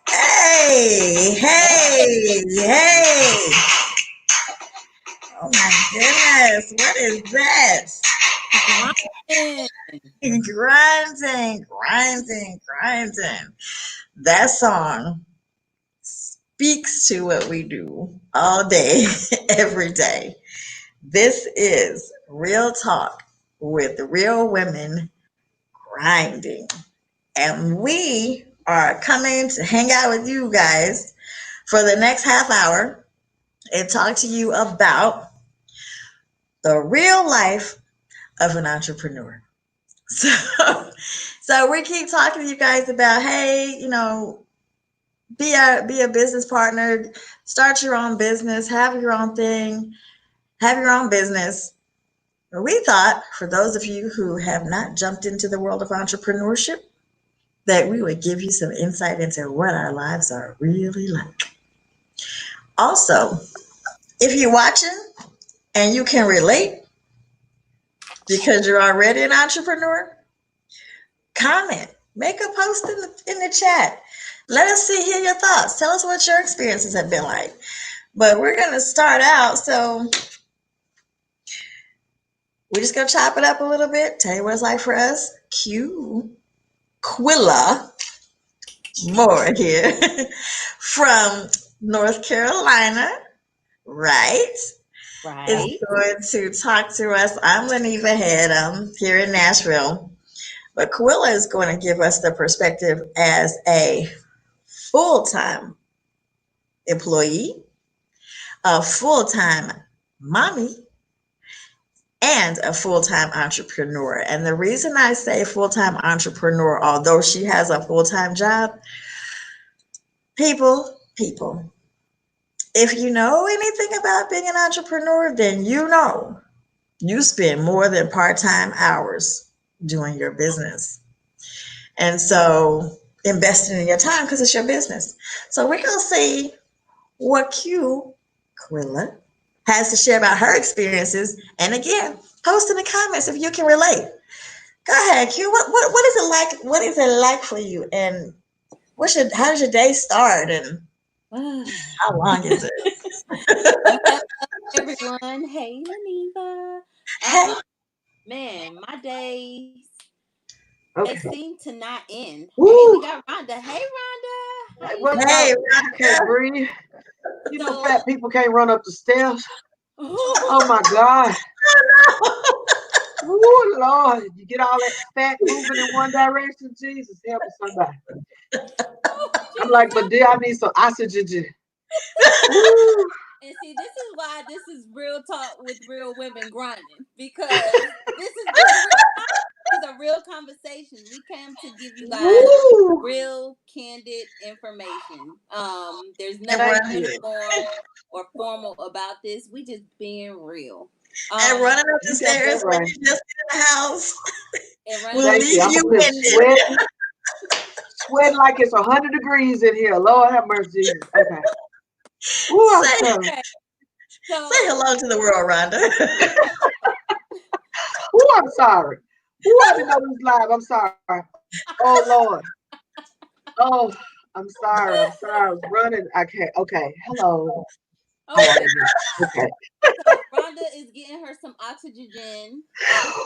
Hey, hey, hey. Oh my goodness. What is that? Grinding. Grinding, grinding, grinding. That song speaks to what we do all day, every day. This is Real Talk with real women grinding. And we are coming to hang out with you guys for the next half hour and talk to you about the real life of an entrepreneur. So, so we keep talking to you guys about, hey, be a business partner, start your own business, have your own thing, have your own business. We thought for those of you who have not jumped into the world of entrepreneurship, that we would give you some insight into what our lives are really like. Also, if you're watching and you can relate because you're already an entrepreneur, comment, make a post in the chat. Let us hear your thoughts. Tell us what your experiences have been like. But we're going to start out. So we're just going to chop it up a little bit, tell you what it's like for us. Quilla Moore here from North Carolina, right? Is Right. going to talk to us. I'm Leneva Head. I'm here in Nashville. But Quilla is going to give us the perspective as a full-time employee, a full-time mommy, and a full-time entrepreneur. And the reason I say full-time entrepreneur, although she has a full-time job, people, if you know anything about being an entrepreneur, then you know you spend more than part-time hours doing your business. And so investing in your time because it's your business. So we're going to see what Quilla has to share about her experiences. And again, post in the comments if you can relate. Go ahead, Q. What is it like? What is it like for you? And how does your day start? And how long is Well, it? hello, everyone. Hey, Leneva. Hey, Man, my days, they Okay. seem to not end. Hey, we Woo! got Rhonda. Hey, Rhonda. How you What's doing? hey, up? I can't Rhonda. breathe. You know, So, fat people can't run up the stairs. Oh my God. Woo, Lord. You get all that fat moving in one direction. Jesus, help me somebody. oh, I'm like, Jesus. but dear, I need some oxygen. Woo. And see, this is why this is real talk with real women grinding, because this is real talk. These are real conversations. We came to give you guys Woo. real candid information. There's And nothing Thank running, you. uniform or formal about this. We just being real. and Um, running up the You got that stairs when right. you just in the house and running will up Thank the you. leave I'm you up here winded. sweating like it's 100 degrees in here. Lord have mercy, Jesus. Okay. Woo, I'm Say, telling. okay. say So hello to the world, Rhonda. Woo, I'm sorry. Woo, I didn't know this live. I'm sorry. Oh Lord. Oh, I'm sorry. I'm sorry. I was running. I can't. Okay. Hello. How are okay. you? Okay. So Rhonda is getting her some oxygen.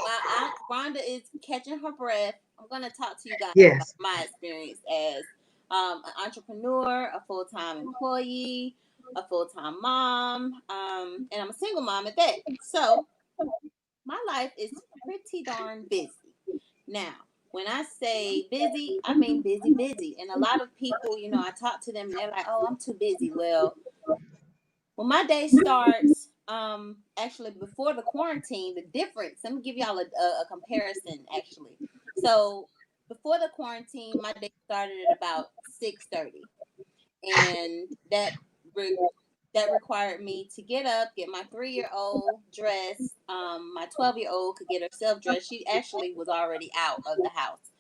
While Rhonda is catching her breath, I'm gonna talk to you guys about Yes. my experience as an entrepreneur, a full time employee, a full time mom, and I'm a single mom at that. So my life is pretty darn busy. Now, when I say busy, I mean busy, busy. And a lot of people, I talk to them and they're like, "Oh, I'm too busy." Well, my day starts actually before the quarantine. The difference, let me give y'all a comparison actually. So before the quarantine, my day started at about 6:30, and that required me to get up, get my 3-year-old dressed. My 12-year-old could get herself dressed. She actually was already out of the house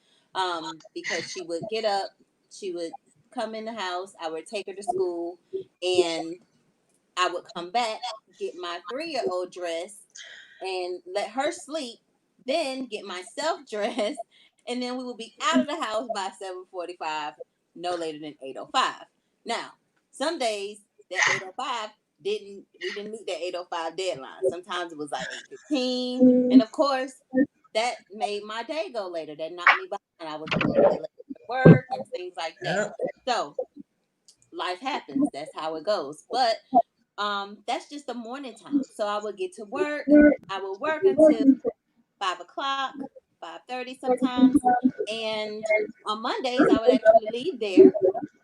because she would get up, she would come in the house, I would take her to school, and I would come back, get my 3-year-old dressed, and let her sleep, then get myself dressed, and then we will be out of the house by 7:45, no later than 8:05. Now, some days that 8:05 we didn't meet that 8:05 deadline. Sometimes it was like 8:15, and of course that made my day go later. That knocked me behind. I was a little bit late to work and things like that. Yep. So life happens. That's how it goes. But that's just the morning time. So I would get to work. I would work until 5 o'clock, 5:30 sometimes. And on Mondays, I would actually leave there.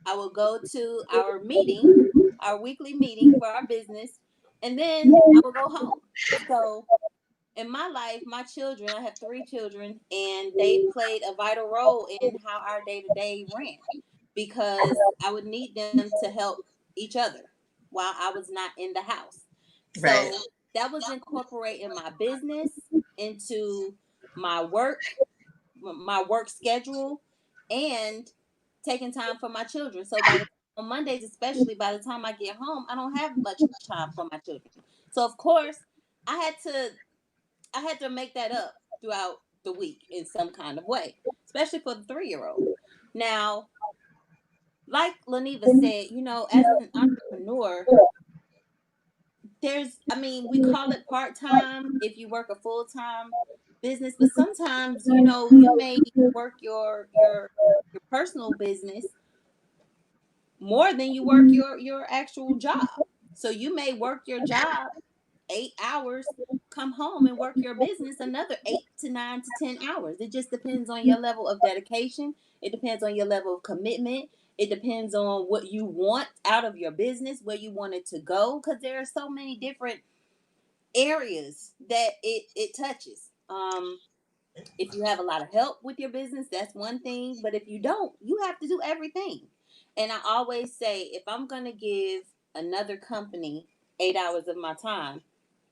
I would go to our meeting, our weekly meeting for our business, and then I would go home. So in my life, my children, I have 3 children, and they played a vital role in how our day to day ran because I would need them to help each other while I was not in the house. Right. So that was incorporating my business into my work schedule, and taking time for my children. So on Mondays, especially by the time I get home, I don't have much time for my children. So of course, I had to I had to make that up throughout the week in some kind of way, especially for the 3-year-old. Now, like Leneva said, as an entrepreneur, we call it part time if you work a full time business, but sometimes, you may work your personal business more than you work your actual job. So you may work your job 8 hours, come home and work your business another 8 to 9 to 10 hours. It just depends on your level of dedication. It depends on your level of commitment. It depends on what you want out of your business, where you want it to go, because there are so many different areas that it touches. If you have a lot of help with your business, that's one thing. But if you don't, you have to do everything. And I always say, if I'm going to give another company 8 hours of my time,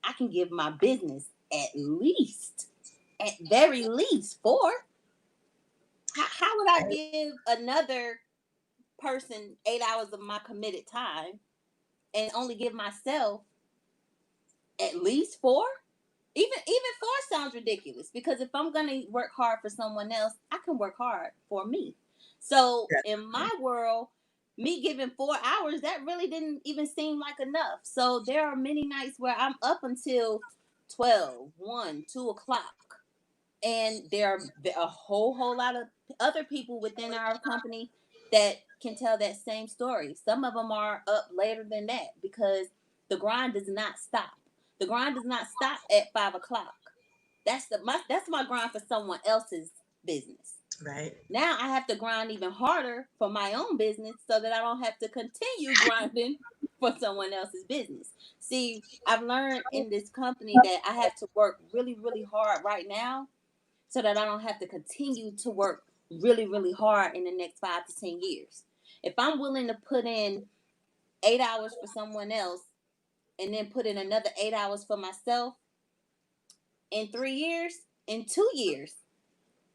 I can give my business at very least 4. How would I give another person 8 hours of my committed time and only give myself at least 4? Even 4 sounds ridiculous, because if I'm gonna work hard for someone else, I can work hard for me. So in my world, me giving 4 hours, that really didn't even seem like enough. So there are many nights where I'm up until 12, 1, 2 o'clock. And there are a whole lot of other people within our company that can tell that same story. Some of them are up later than that because the grind does not stop. The grind does not stop at 5 o'clock. That's my grind for someone else's business. Right. Now I have to grind even harder for my own business so that I don't have to continue grinding for someone else's business. See, I've learned in this company that I have to work really, really hard right now so that I don't have to continue to work really, really hard in the next 5 to 10 years. If I'm willing to put in 8 hours for someone else and then put in another 8 hours for myself in 3 years, in 2 years,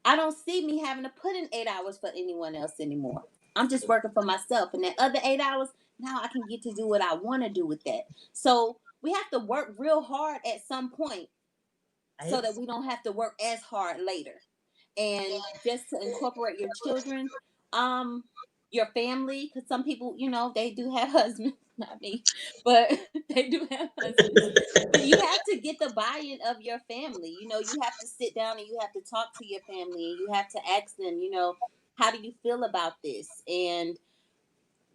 I don't see me having to put in 8 hours for anyone else anymore. I'm just working for myself. And that other 8 hours, now I can get to do what I want to do with that. So we have to work real hard at some point so that we don't have to work as hard later. And just to incorporate your children, your family, because some people, they do have husbands, not me, but they do have husbands. But you have to get the buy-in of your family. You have to sit down and you have to talk to your family, and you have to ask them, how do you feel about this? And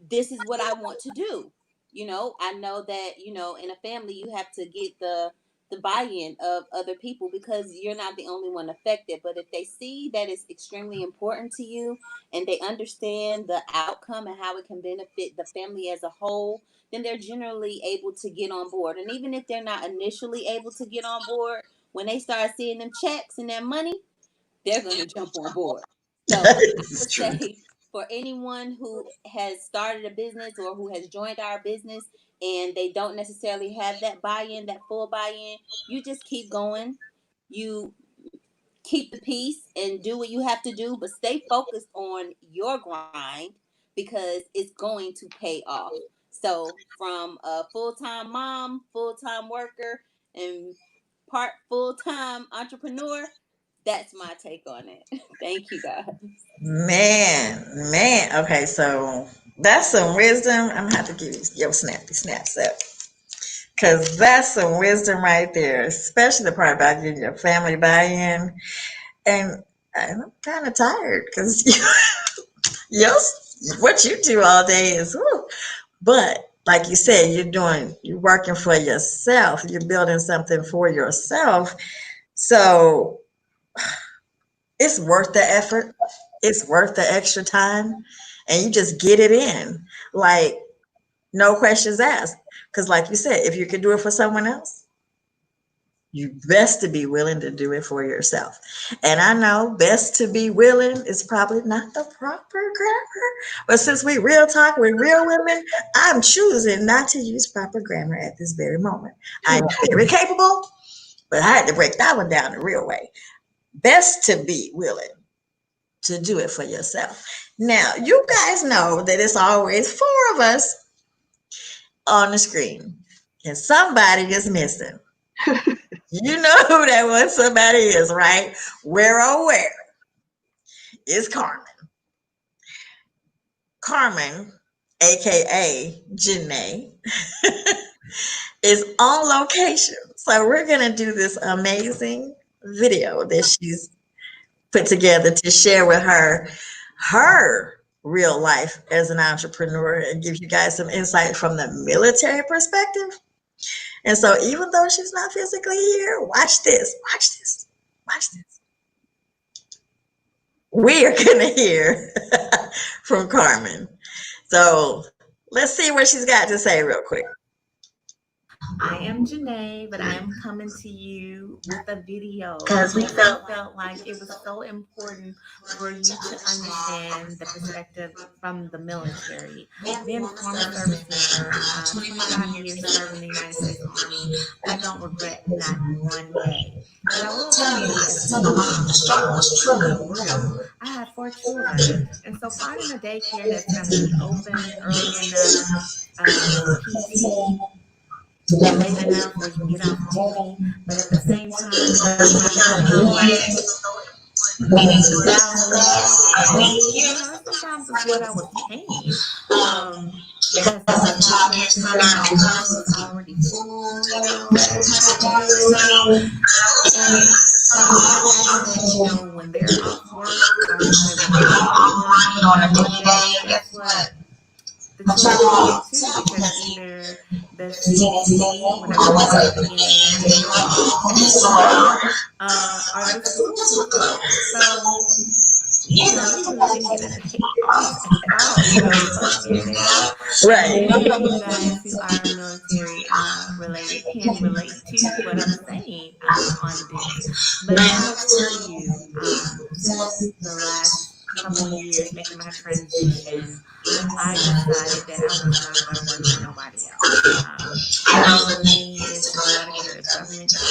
this is what I want to do. I know that, in a family you have to get the buy-in of other people, because you're not the only one affected. But if they see that it's extremely important to you and they understand the outcome and how it can benefit the family as a whole, then they're generally able to get on board. And even if they're not initially able to get on board, when they start seeing them checks and that money, they're going to jump on board. So I This is would true. say, for anyone who has started a business or who has joined our business and they don't necessarily have that buy-in, that full buy-in, you just keep going. You keep the peace and do what you have to do, but stay focused on your grind, because it's going to pay off. So from a full-time mom, full-time worker, and part full-time entrepreneur, that's my take on it. Thank you, guys. Man. Okay, so that's some wisdom. I'm gonna have to give you your snappy snaps up. Because that's some wisdom right there, especially the part about getting your family buy-in. And I'm kind of tired because yes, what you do all day is, whew. But like you said, you're working for yourself. You're building something for yourself. So it's worth the effort. It's worth the extra time. And you just get it in. Like, no questions asked. Because like you said, if you could do it for someone else, you best to be willing to do it for yourself. And I know best to be willing is probably not the proper grammar, but since we real talk with real women, I'm choosing not to use proper grammar at this very moment. I'm very capable, but I had to break that one down the real way. Best to be willing to do it for yourself. Now, you guys know that it's always four of us on the screen, and somebody is missing. You know who that one somebody is, right? Where oh where is Carmen. Carmen, aka Janae, is on location. So we're gonna do this amazing video that she's put together to share with her real life as an entrepreneur and give you guys some insight from the military perspective. And so even though she's not physically here, watch this, watch this, watch this. We are going to hear from Carmen. So let's see what she's got to say real quick. I am Janae, but I am coming to you with a video because we felt like it was so important for you to understand the perspective from the military. Being a former service member, 25 years serving the United States Army, I don't regret not one day. But I will tell you, as a mom, the struggle was truly real. I have 4 children, and so finding a daycare that's going to be open early enough, PT, late enough where you can get off duty, but at the same time, sometimes it's what I was paying. Because was already full, and when they're off work, guess what? The children too, because either the CDC, whatever or the school. So, you really didn't get a day off at all. Right. You guys who are military related can relate to what I'm saying on this. But I will tell you, since the last couple of years making my transition, I decided that I was not going to work for nobody else. The thing is to try to get a government job,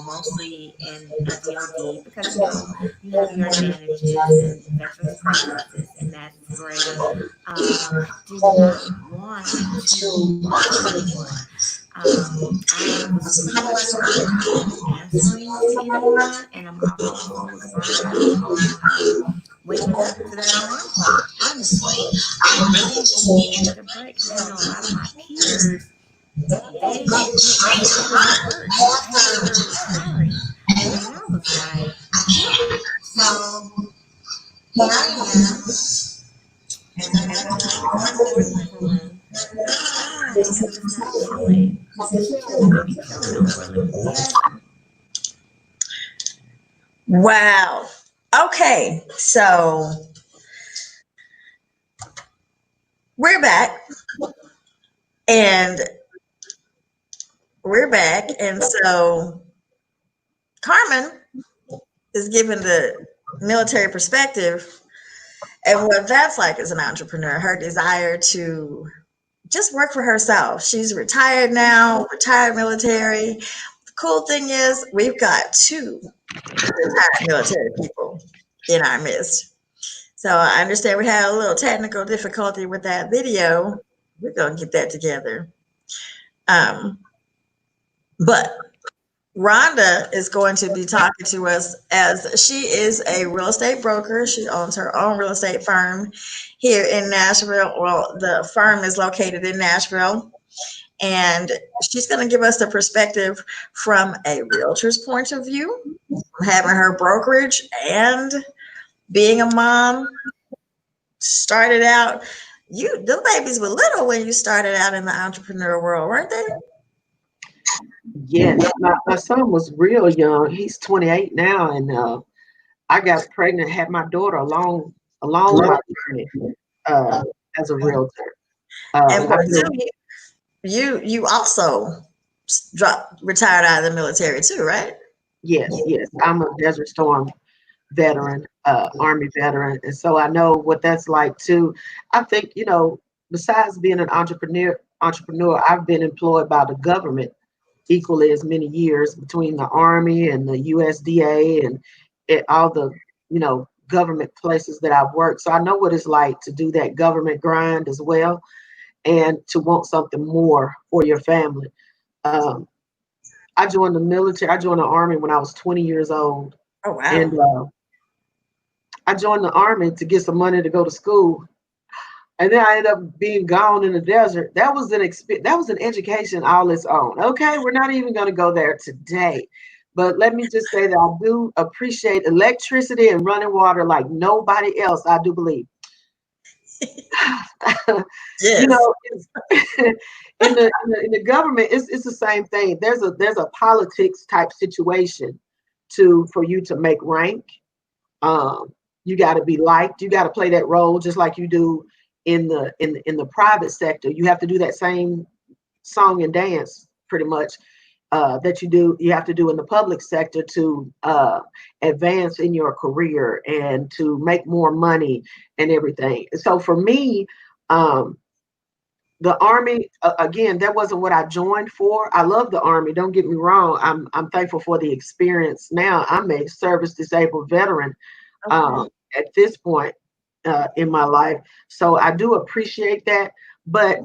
mostly in a DOD, because you have your advantages and veterans preferences, and that's great. I do not want to work for anyone. I was answering to anyone, and I'm almost burned out. Waking up to that alarm. Honestly, I really just needed a break. A lot of my peers, they retiring. And I was like, I can't. So here I am. And wow. Okay, so we're back, and so Carmen is giving the military perspective and what that's like as an entrepreneur, her desire to just work for herself. She's retired now, retired military. The cool thing is we've got 2 retired military people in our midst. So I understand we had a little technical difficulty with that video. We're gonna get that together. Um, but Rhonda is going to be talking to us as she is a real estate broker. She owns her own real estate firm here in Nashville. Well, the firm is located in Nashville, and she's going to give us the perspective from a realtor's point of view, having her brokerage and being a mom. Started out, the babies were little when you started out in the entrepreneur world, weren't they? Yes, my son was real young. He's 28 now, and I got pregnant, had my daughter along my journey uh, as a realtor. And I've for been, you also retired out of the military too, right? yes, I'm a Desert Storm veteran, Army veteran, and so I know what that's like too. I think, besides being an entrepreneur, I've been employed by the government equally as many years between the Army and the USDA and all the, government places that I've worked. So I know what it's like to do that government grind as well and to want something more for your family. Um, I joined the military. I joined the Army when I was 20 years old. Oh And wow. I joined the Army to get some money to go to school. And then I ended up being gone in the desert. That was an education all its own. Okay, we're not even going to go there today. But let me just say that I do appreciate electricity and running water like nobody else, I do believe. You Yes. know, in the government, it's the same thing. There's a politics type situation for you to make rank. You got to be liked. You got to play that role just like you do in the private sector. You have to do that same song and dance pretty much that you have to do in the public sector to advance in your career and to make more money and everything. So for me, the Army, again, that wasn't what I joined for. I love the Army. Don't get me wrong. I'm thankful for the experience. Now I'm a service disabled veteran Okay. at this point in my life. So I do appreciate that. But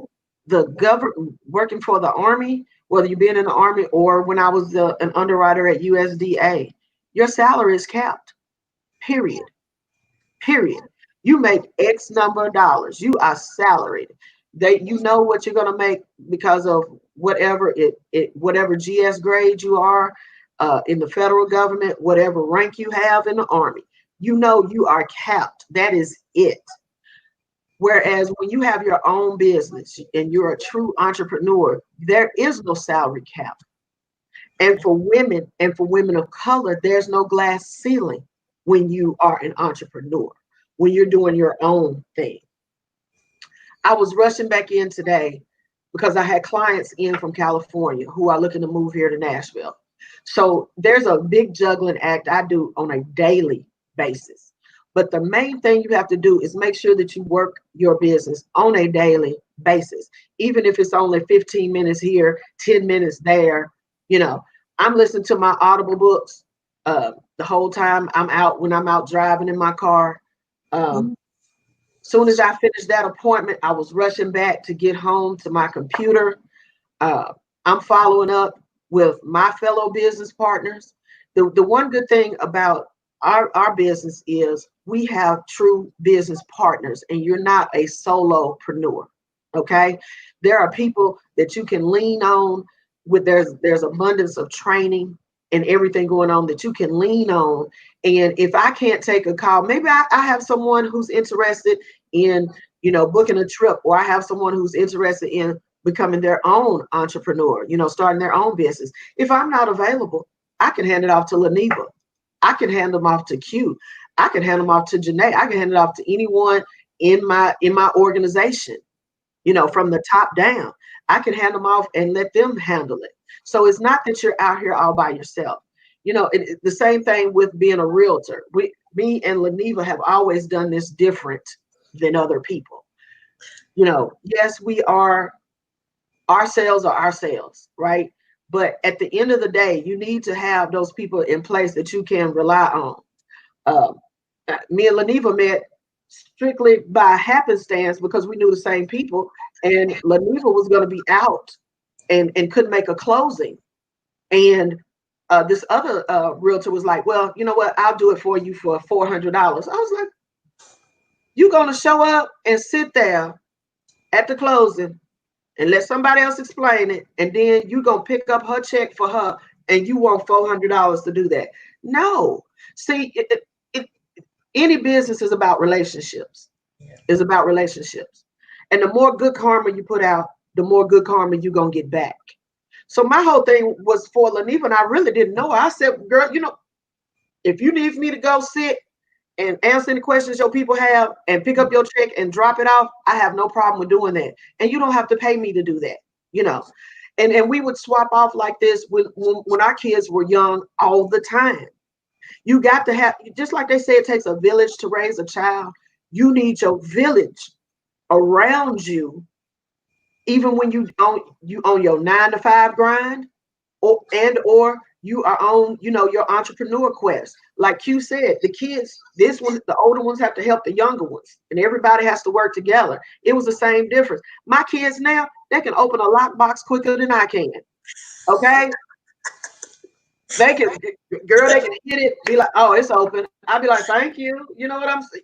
the government working for the Army, whether you've been in the Army or when I was an underwriter at USDA, your salary is capped. Period. Period. You make X number of dollars. You are salaried. You know what you're gonna make because of whatever GS grade you are in the federal government, whatever rank you have in the Army. You know you are capped. That is it. Whereas when you have your own business and you're a true entrepreneur, there is no salary cap. And for women of color, there's no glass ceiling when you are an entrepreneur, when you're doing your own thing. I was rushing back in today because I had clients in from California who are looking to move here to Nashville. So there's a big juggling act I do on a daily basis. But the main thing you have to do is make sure that you work your business on a daily basis, even if it's only 15 minutes here, 10 minutes there. You know, I'm listening to my Audible books the whole time when I'm out driving in my car. Soon as I finished that appointment, I was rushing back to get home to my computer. I'm following up with my fellow business partners. The one good thing about our business is we have true business partners, and you're not a solopreneur. Okay, there are people that you can lean on. There's abundance of training and everything going on that you can lean on. And if I can't take a call, maybe I have someone who's interested in booking a trip, or I have someone who's interested in becoming their own entrepreneur, starting their own business. If I'm not available, I can hand it off to Leneva. I can hand them off to Q. I can hand them off to Janae. I can hand it off to anyone in my organization, from the top down. I can hand them off and let them handle it. So it's not that you're out here all by yourself. The same thing with being a realtor. Me and Leneva have always done this different than other people. Yes, our sales are our sales, right? But at the end of the day, you need to have those people in place that you can rely on. Me and Leneva met strictly by happenstance because we knew the same people, and Leneva was going to be out and couldn't make a closing. And this other realtor was like, well, you know what? I'll do it for you for $400. I was like, you're going to show up and sit there at the closing and let somebody else explain it, and then you're going to pick up her check for her, and you want $400 to do that? No. See, any business is about relationships. It's about relationships. And the more good karma you put out, the more good karma you're going to get back. So my whole thing was for Leneva, and I really didn't know her. I said, girl, you know, if you need me to go sit and answer any questions your people have and pick up your check and drop it off, I have no problem with doing that. And you don't have to pay me to do that, you know. And we would swap off like this when our kids were young all the time. You got to have, just like they say, it takes a village to raise a child. You need your village around you, even when you own your 9-to-5 grind, or you are on, you know, your entrepreneur quest. Like Q said, the kids, the older ones have to help the younger ones, and everybody has to work together. It was the same difference. My kids now, they can open a lockbox quicker than I can. Okay. They can hit it, be like, oh, it's open. I'll be like, thank you. You know what I'm saying?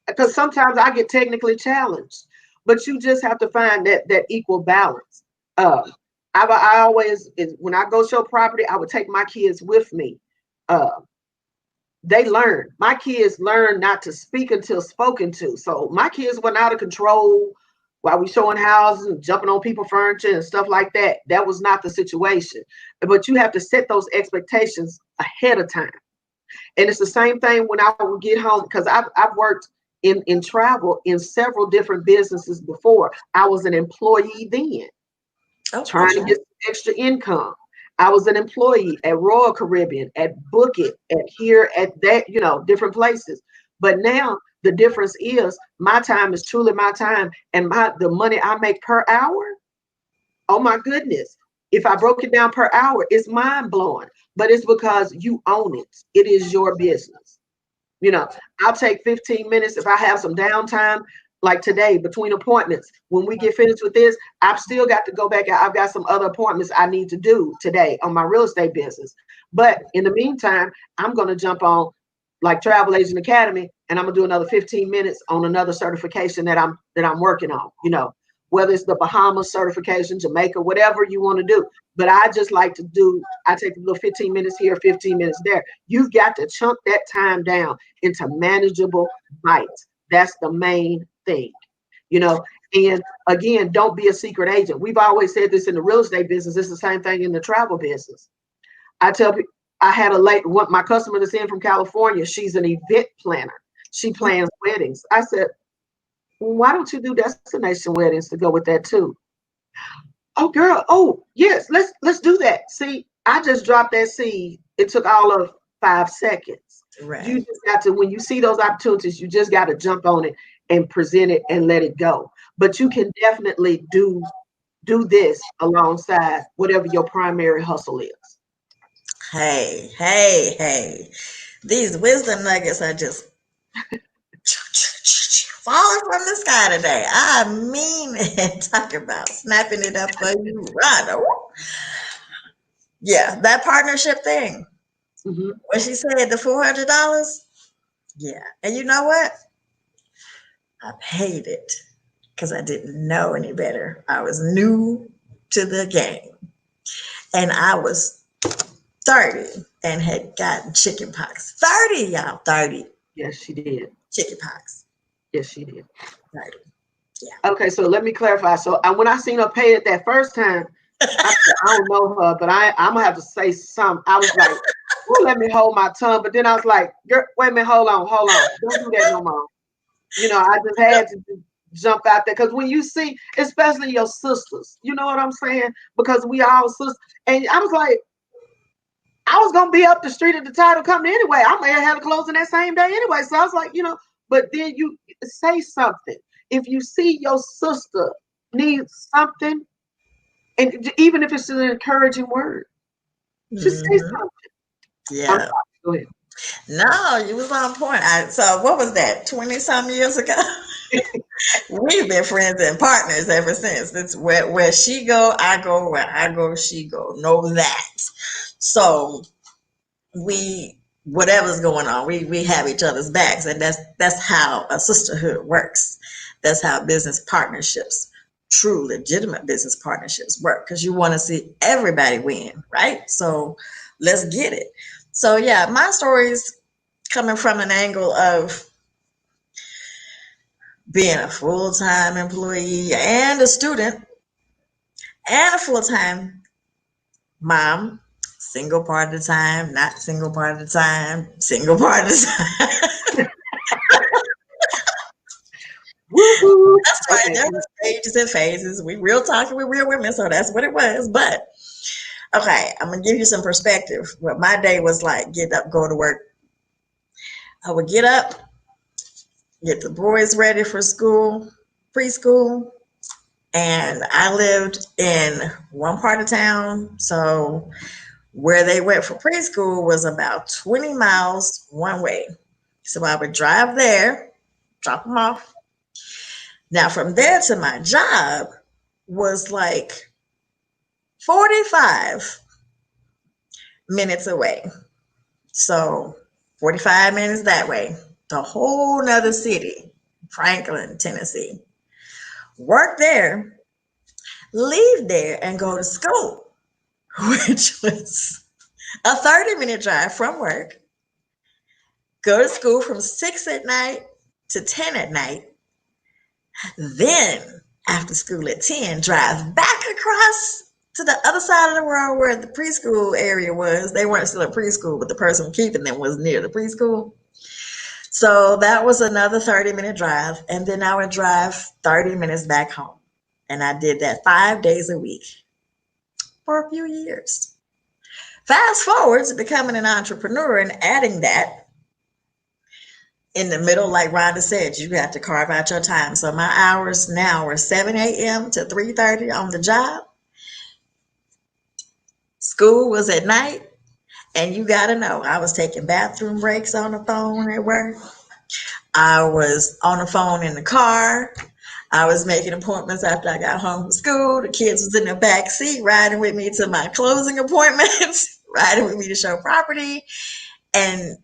Because sometimes I get technically challenged, but you just have to find that equal balance. I always, when I go show property, I would take my kids with me. They learn. My kids learn not to speak until spoken to. So my kids went out of control while we showing houses and jumping on people's furniture and stuff like that. That was not the situation. But you have to set those expectations ahead of time. And it's the same thing when I would get home, because I've worked in travel in several different businesses before. I was an employee then, trying to get extra income. I was an employee at Royal Caribbean, at Book It, at that, you know, different places. But now the difference is my time is truly my time, and the money I make per hour, oh my goodness. If I broke it down per hour, it's mind blowing, but it's because you own it. It is your business. You know, I'll take 15 minutes if I have some downtime, like today between appointments. When we get finished with this, I've still got to go back. I've got some other appointments I need to do today on my real estate business. But in the meantime, I'm going to jump on like Travel Agent Academy, and I'm going to do another 15 minutes on another certification that I'm working on, you know, whether it's the Bahamas certification, Jamaica, whatever you want to do. But I just like to I take a little 15 minutes here, 15 minutes there. You've got to chunk that time down into manageable bites. That's the main thing, you know. And again, don't be a secret agent. We've always said this in the real estate business. It's the same thing in the travel business. I tell people, I had my customer that's in from California. She's an event planner. She plans weddings. I said, why don't you do destination weddings to go with that too? Oh, girl. Oh, yes. Let's do that. See, I just dropped that seed. It took all of 5 seconds. Right. You just got to, when you see those opportunities, you just got to jump on it and present it and let it go. But you can definitely do this alongside whatever your primary hustle is. Hey. These wisdom nuggets are just falling from the sky today. I mean it. Talk about snapping it up for you run. Yeah, that partnership thing. Mm-hmm. When she said the $400, yeah. And you know what? I paid it because I didn't know any better. I was new to the game. And I was 30 and had gotten chicken pox. 30, y'all. 30. Yes, she did. Chicken pox. Yes, she did. 30. Yeah. Okay, so let me clarify. So when I seen her pay it that first time, I said, I don't know her, but I'm gonna have to say something. I was like, well, let me hold my tongue. But then I was like, girl, wait a minute, hold on. Don't do that no more. You know, I just had to jump out there. Because when you see, especially your sisters, you know what I'm saying? Because we all sisters. And I was like, I was gonna be up the street at the title company anyway. I may have had a closing that same day anyway. So I was like, you know, but then you say something. If you see your sister needs something, and even if it's an encouraging word, just say something. Yeah. Go ahead. No, you was on point. So what was that? 20 some years ago? We've been friends and partners ever since. It's where she go, I go. Where I go, she go. Know that. So we whatever's going on, we have each other's backs, and that's how a sisterhood works. That's how business partnerships, true legitimate business partnerships work, because you want to see everybody win, right? So let's get it. So yeah, my story's coming from an angle of being a full-time employee and a student and a full-time mom, single part of the time, not single part of the time, single part of the time. Woohoo! That's right. Okay. There were stages and phases. We real talking with real women, so that's what it was. But okay, I'm gonna give you some perspective. What my day was like: get up, go to work. I would get up, get the boys ready for school, preschool, and I lived in one part of town, so where they went for preschool was about 20 miles one way. So I would drive there, drop them off. Now, from there to my job was like 45 minutes away. So 45 minutes that way, the whole nother city, Franklin, Tennessee. Work there, leave there, and go to school, which was a 30-minute drive from work. Go to school from 6 at night to 10 at night. Then, after school at 10, drive back across to the other side of the world where the preschool area was. They weren't still at preschool, but the person keeping them was near the preschool. So that was another 30-minute drive. And then I would drive 30 minutes back home. And I did that 5 days a week for a few years. Fast forward to becoming an entrepreneur and adding that in the middle, like Rhonda said, you have to carve out your time. So my hours now are 7 a.m. to 3:30 on the job. School was at night. And you got to know, I was taking bathroom breaks on the phone at work. I was on the phone in the car. I was making appointments after I got home from school. The kids was in the back seat riding with me to my closing appointments, riding with me to show property. And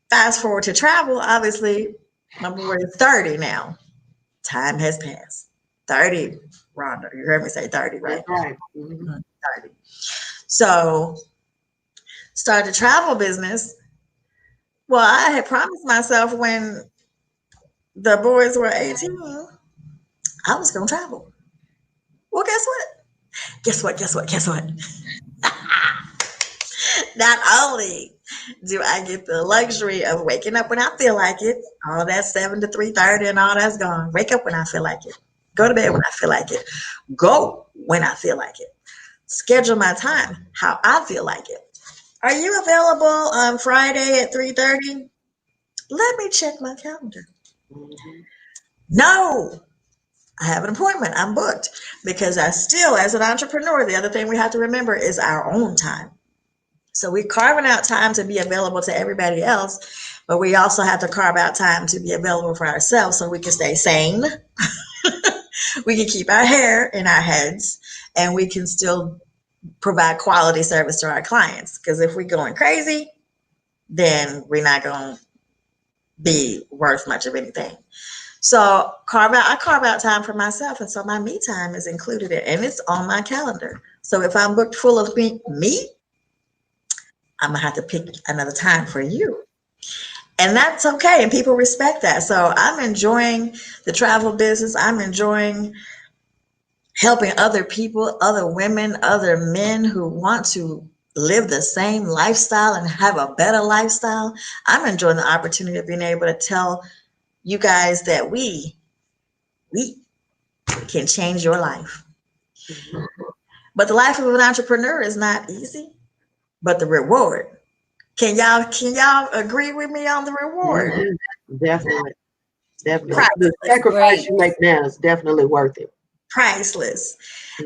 fast forward to travel, obviously, my boy is 30 now. Time has passed. 30, Rhonda. You heard me say 30, right? That's right. Mm-hmm. 30. So, started a travel business. Well, I had promised myself when the boys were 18, I was going to travel. Well, guess what? Guess what? Not only do I get the luxury of waking up when I feel like it, all that 7 to 3:30 and all that's gone. Wake up when I feel like it. Go to bed when I feel like it. Go when I feel like it. Schedule my time how I feel like it. Are you available on Friday at 3:30? Let me check my calendar. Mm-hmm. No, I have an appointment. I'm booked, because I still, as an entrepreneur, the other thing we have to remember is our own time. So we're carving out time to be available to everybody else, but we also have to carve out time to be available for ourselves so we can stay sane. We can keep our hair in our heads, and we can still provide quality service to our clients. Because if we're going crazy, then we're not going to be worth much of anything. So I carve out time for myself, and so my me time is included in, and it's on my calendar. So if I'm booked full of me, I'm gonna have to pick another time for you. And that's okay. And people respect that. So I'm enjoying the travel business. I'm enjoying helping other people, other women, other men who want to live the same lifestyle and have a better lifestyle. I'm enjoying the opportunity of being able to tell you guys that we can change your life. Mm-hmm. But the life of an entrepreneur is not easy, but the reward. Can y'all agree with me on the reward? Mm-hmm. Definitely. The Priceless. sacrifice Great. you make now is definitely worth it. Priceless.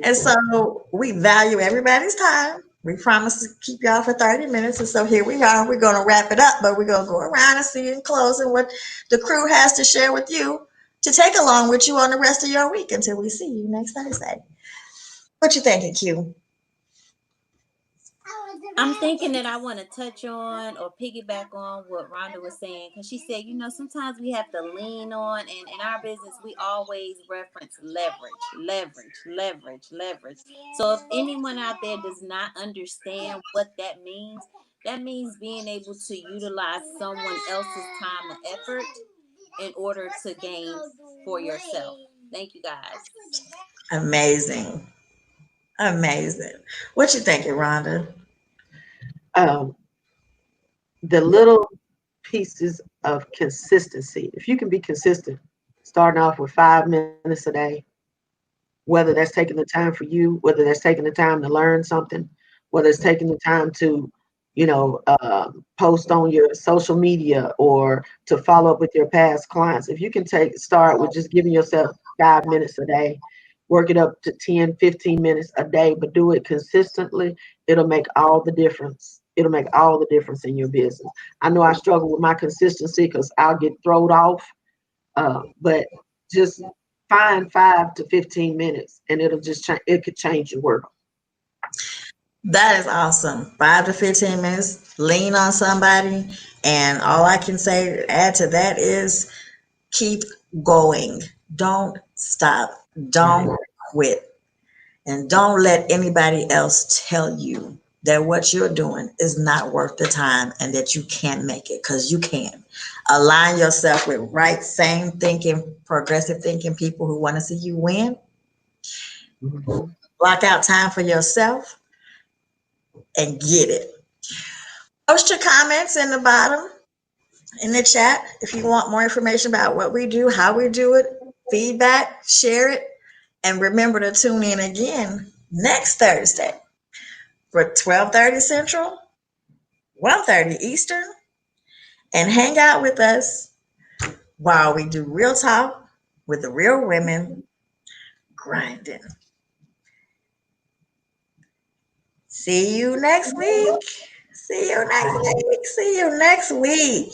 And so we value everybody's time. We promised to keep y'all for 30 minutes, and so here we are. We're going to wrap it up, but we're going to go around and see in closing what the crew has to share with you to take along with you on the rest of your week until we see you next Thursday. What you thinking, Q? I'm thinking that I want to touch on or piggyback on what Rhonda was saying, because she said, sometimes we have to lean on, and in our business, we always reference leverage. So if anyone out there does not understand what that means being able to utilize someone else's time and effort in order to gain for yourself. Thank you, guys. Amazing. What you thinking, Rhonda? Um, the little pieces of consistency. If you can be consistent, starting off with 5 minutes a day, whether that's taking the time for you, whether that's taking the time to learn something, whether it's taking the time to, post on your social media or to follow up with your past clients. If you can start with just giving yourself 5 minutes a day, work it up to 10, 15 minutes a day, but do it consistently, it'll make all the difference. It'll make all the difference in your business. I know I struggle with my consistency because I'll get thrown off, but just find 5 to 15 minutes and it'll just it could change your world. That is awesome. 5 to 15 minutes, lean on somebody. And all I can say, add to that is keep going. Don't stop. Don't quit. And don't let anybody else tell you that what you're doing is not worth the time and that you can't make it, because you can. Align yourself with right, same thinking, progressive thinking people who want to see you win. Mm-hmm. Block out time for yourself and get it. Post your comments in the bottom in the chat if you want more information about what we do, how we do it, feedback, share it, and remember to tune in again next Thursday for 12:30 Central, 1:30 Eastern, and hang out with us while we do real talk with the real women grinding. See you next week. See you next week.